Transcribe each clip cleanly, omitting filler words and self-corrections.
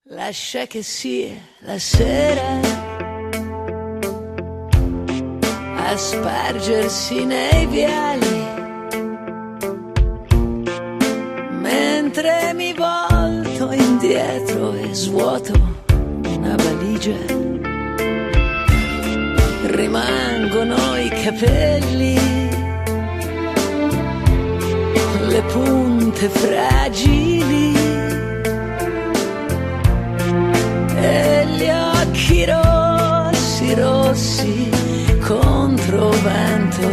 Lascia che sia la sera a spargersi nei viali, mentre mi volto indietro e svuoto una valigia. Rimangono i capelli, le punte fragili e gli occhi rossi, rossi contro vento.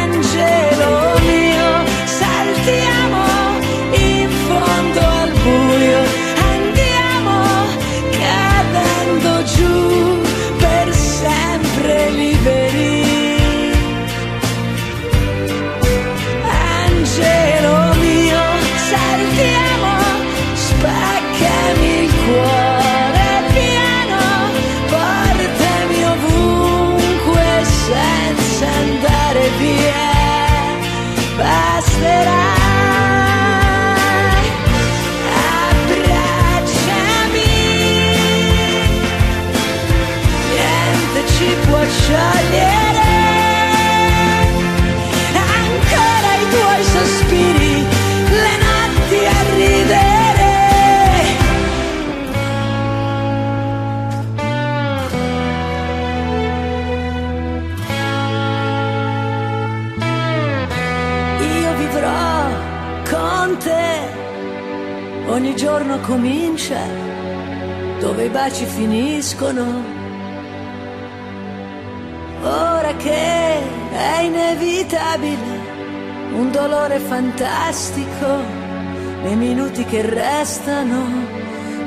Angelo mio, saltiamo in fondo al buio, andiamo cadendo giù per sempre liberi. Angelo mio, saltiamo, spaccami il cuore pieno, portami ovunque senza andare via, basterà. Abbracciami, niente ci può sciogliere ancora i tuoi sospiri, le notti a ridere. Io vivrò con te, ogni giorno comincia dove i baci finiscono. Ora che è inevitabile un dolore fantastico, nei minuti che restano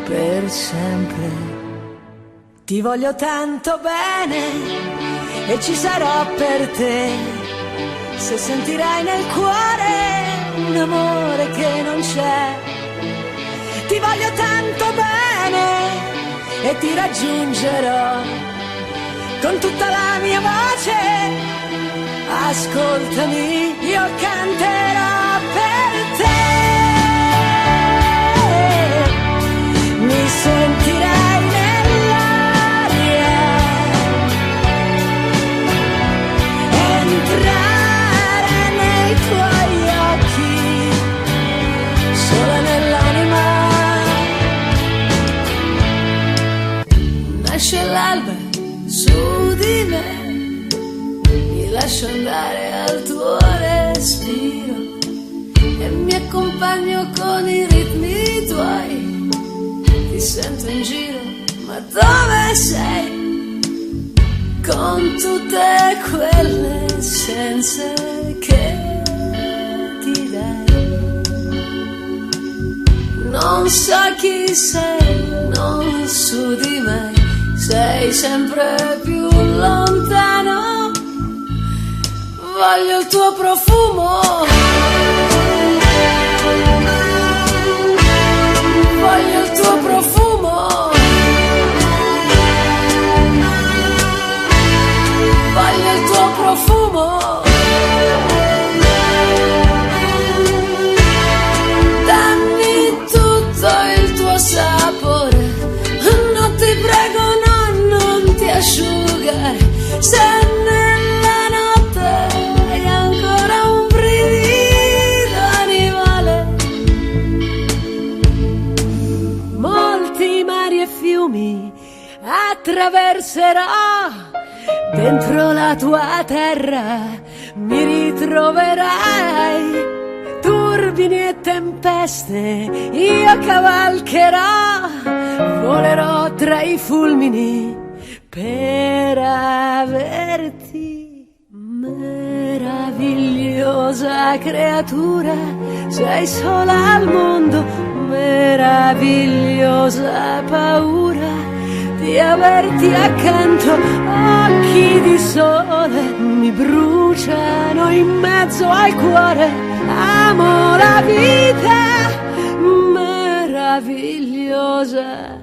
per sempre. Ti voglio tanto bene e ci sarò per te, se sentirai nel cuore un amore che non c'è. Ti voglio tanto bene e ti raggiungerò con tutta la mia voce. Ascoltami, io canterò per te. Mi sentirai nell'aria, entrare nei tuoi occhi, sola nell'anima. Nasce l'alba su di me, mi lascio andare al tuo respiro e mi accompagno con i ritmi tuoi. Ti sento in giro, ma dove sei? Con tutte quelle essenze che ti dai. Non so chi sei, non su di me, sei sempre più lontano. Voglio il tuo profumo, voglio il tuo profumo, voglio il tuo profumo. Dammi tutto il tuo sapore, no ti prego, no, non ti asciugare, se nella notte hai ancora un brivido animale. Molti mari e fiumi attraverserò, dentro la tua terra mi ritroverai. Turbini e tempeste io cavalcherò, volerò tra i fulmini per averti. Meravigliosa creatura, sei sola al mondo, meravigliosa paura di averti accanto. Occhi di sole mi bruciano in mezzo al cuore, amo la vita meravigliosa.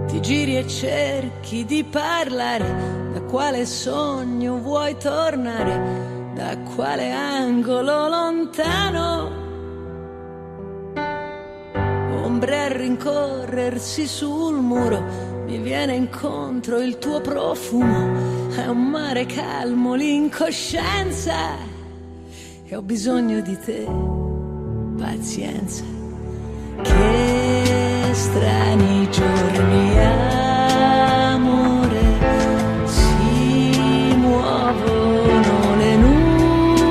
Ti giri e cerchi di parlare, da quale sogno vuoi tornare, da quale angolo lontano. ombre a rincorrersi sul muro, mi viene incontro il tuo profumo, è un mare calmo l'incoscienza, e ho bisogno di te, pazienza. Che strani giorni, amore, si muovono le nuvole,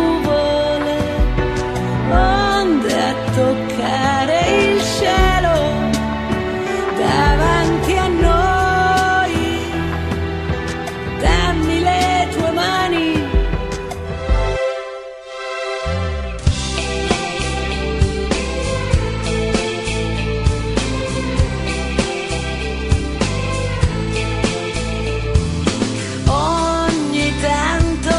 onde a toccare il cielo davanti a noi. Dammi le tue mani. Ogni tanto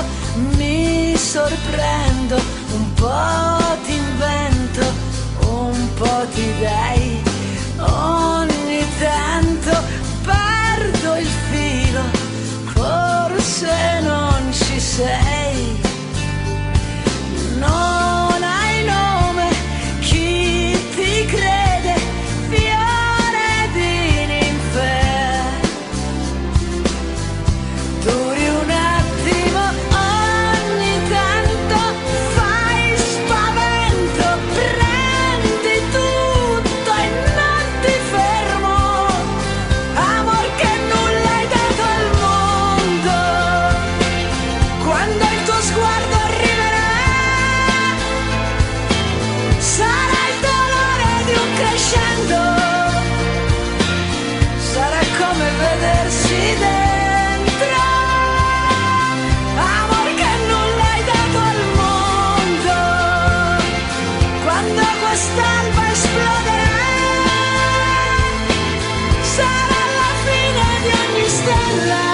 mi sorprendo, un po' ti invento, un po' ti dai. Ogni tanto perdo il filo, forse non ci sei. Non hai nome, chi ti crede, fiore di ninfea. Duri un attimo, ogni tanto fai spavento, prendi tutto e non ti fermo. Amor che nulla hai dato al mondo, quando il tuo sguardo arriverà, sarà il dolore di un crescendo, sarà come vedersi dentro. Amor che nulla hai dato al mondo, quando quest'alba esploderà, sarà la fine di ogni stella,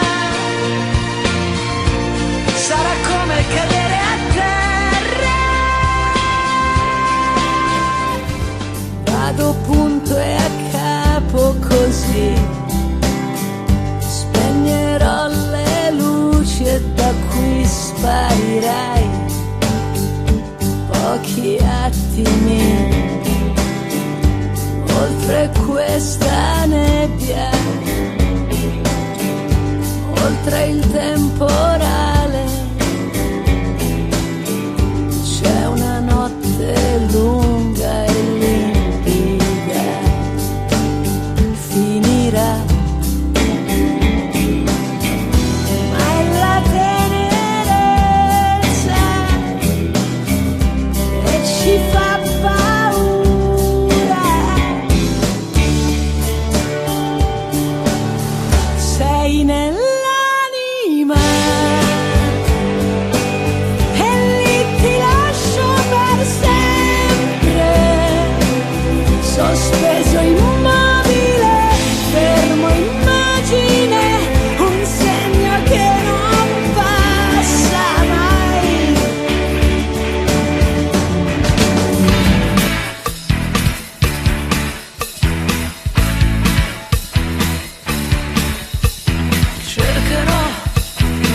sarà come cadere a terra. Vado punto e a capo così, spegnerò le luci e da qui sparirai. Pochi attimi oltre questa nebbia, oltre il temporale, c'è una notte lunga e limpida, finirà. Ma è la tenerezza che ci fa paura. Sei nell'anima e lì ti lascio per sempre, sospeso immobile, fermo immagine, un segno che non passa mai. Cercherò,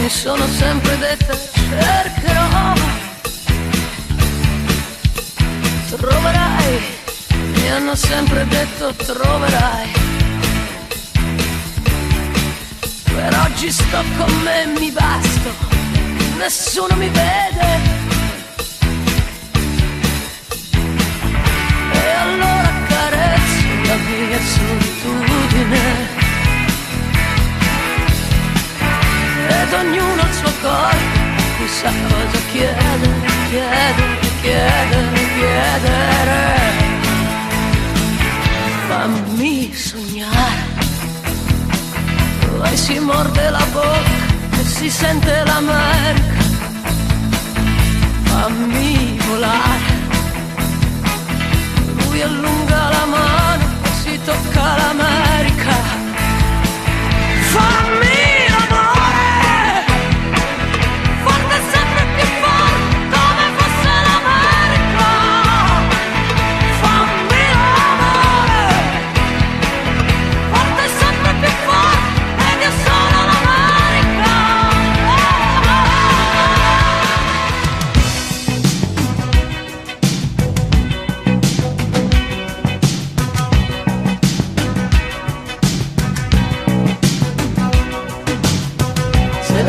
mi sono sempre detta, cercherò. Troverai, mi hanno sempre detto troverai. Per oggi sto con me, mi basto, nessuno mi vede. E allora carezzo la mia solitudine, ed ognuno il suo corpo, chissà cosa chiedere, chiedere, chiedere, chiedere. Fammi sognare, poi si morde la bocca e si sente l'America. Fammi volare, lui allunga la mano e si tocca l'America. Fammi l'amore, forte sempre più forte, come fosse l'America. Fammi l'amore, forte sempre più forte, ed io sono l'America.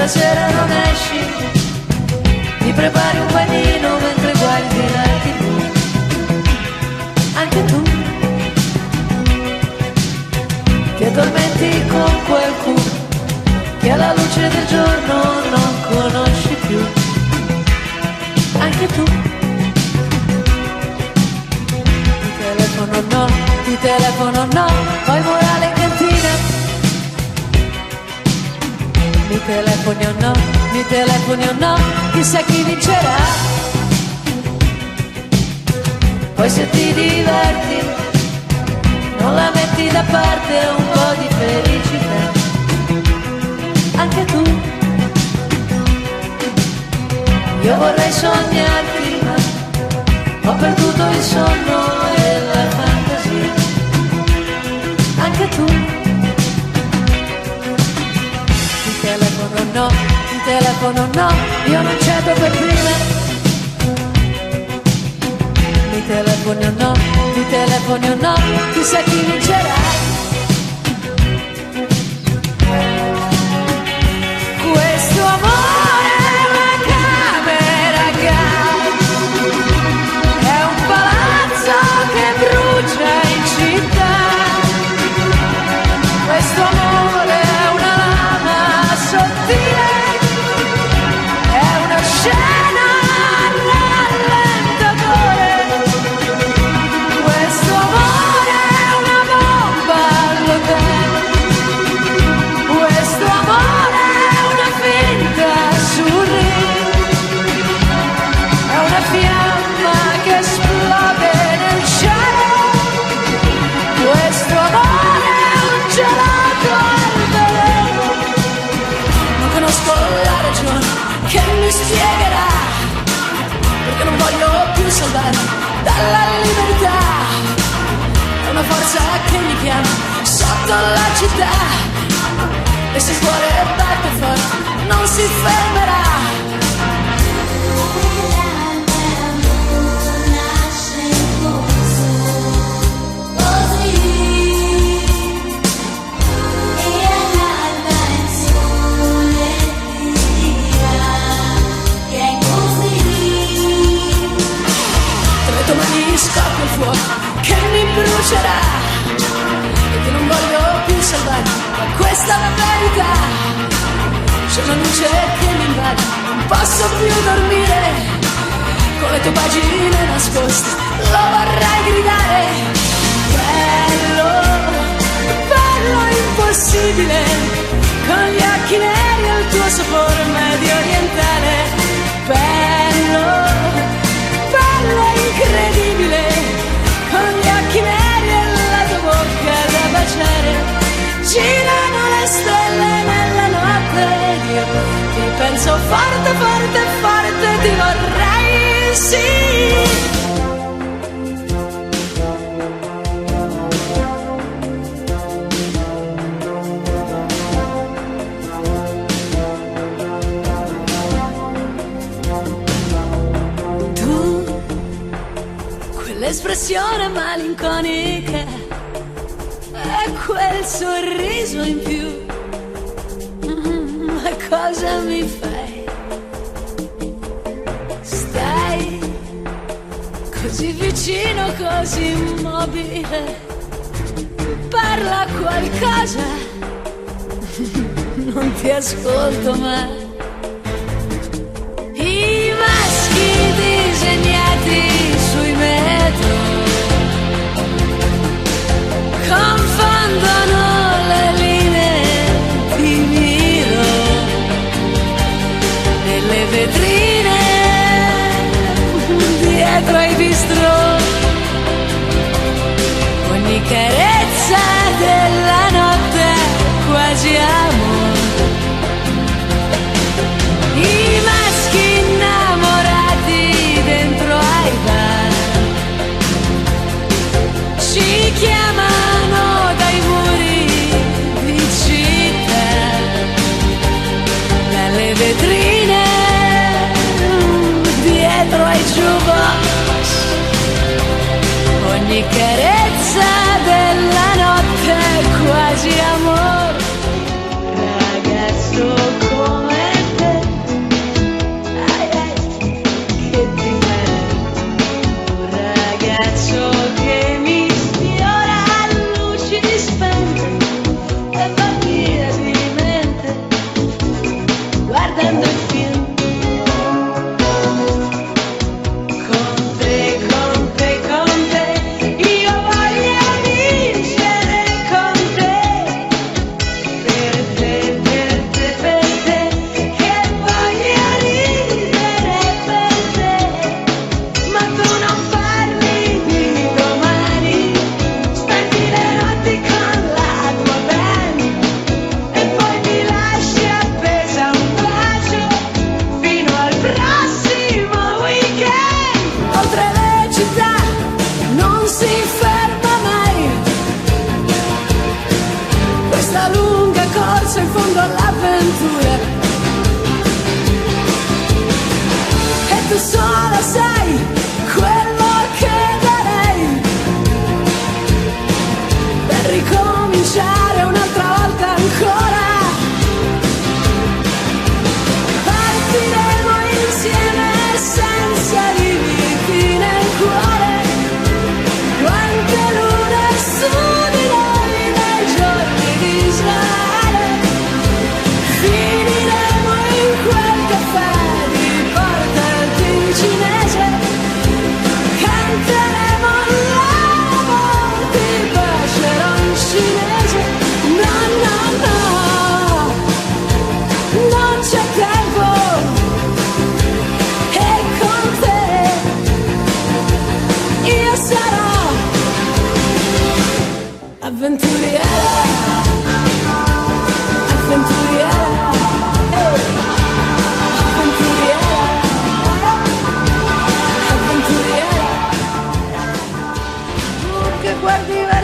sera non esci, ti prepari un panino mentre guardi la TV. Anche tu ti addormenti con qualcuno che alla luce del giorno non conosci più. Anche tu ti telefono no, poi morale in cantina. Mi telefoni o no, chissà chi vincerà. Poi se ti diverti, non la metti da parte un po' di felicità. Anche tu, io vorrei sognarti, ma ho perduto il sonno e la fantasia. Anche tu, ti telefono no, io non cedo per prima. Mi telefoni o no, chissà chi vincerà. Questo amore è una camera è un palazzo che brucia in città. Questo amore è una lama sottile, è una scena rallentatore. Questo amore è una bomba all'hotel. Questo amore è una finta sul ring, è una fiamma che esplode nel cielo. Questo amore è un gelato al veleno. Non conosco la ragione che mi spiegherà perché non voglio più salvarmi dalla libertà. È una forza che mi chiama sotto la città, e se il cuore batte forte non si fermerà. Domani scoppia il fuoco che mi brucerà, perché non voglio più salvarmi, ma questa è la verità. C'è una luce che mi invade, non posso più dormire, con le tue pagine nascoste lo vorrei gridare. Bello, bello impossibile, con gli occhi neri e il tuo sapore medio orientale. Bello, bello incredibile, con gli occhi neri e la tua bocca da baciare. Girano le stelle nella notte ed io ti penso forte, forte, forte, ti vorrei, sì. L'espressione malinconica e quel sorriso in più. Ma cosa mi fai? Stai così vicino, così immobile. Parla qualcosa, non ti ascolto mai. I maschi disegnati sui metro confondono le linee, ti miro nelle vetrine dietro ai bistrò. Ogni carezza della notte quasi amore. I maschi innamorati dentro ai bar ci chiamano dai muri di città, dalle vetrine dietro ai jukebox. Ogni carezza della notte quasi amore. Ragazzo come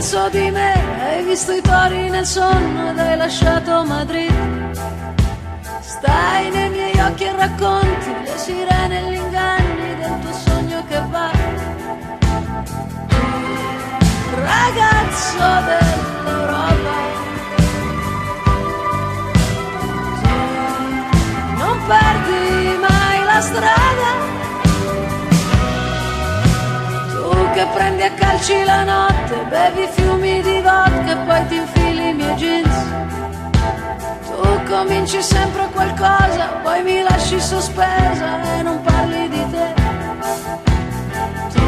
Ragazzo di me, hai visto i tori nel sonno ed hai lasciato Madrid. Stai nei miei occhi e racconti le sirene e gli inganni del tuo sogno che va. Ragazzo dell'Europa, non perdi mai la strada. Tu che prendi a calci la notte, bevi fiumi di vodka e poi ti infili i miei jeans. Tu cominci sempre qualcosa, poi mi lasci sospesa e non parli di te. Tu,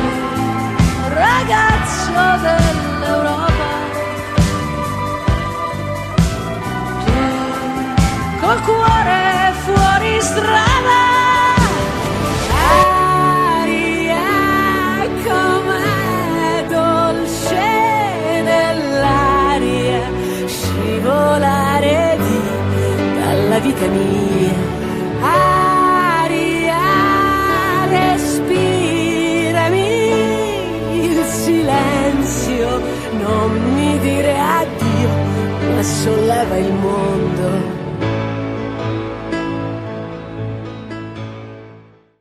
ragazzo dell'Europa, tu, col cuore fuori strada. Aria com'è dolce nell'aria, scivolare dalla vita mia. Aria, respirami il silenzio, non mi dire addio, ma solleva il mondo.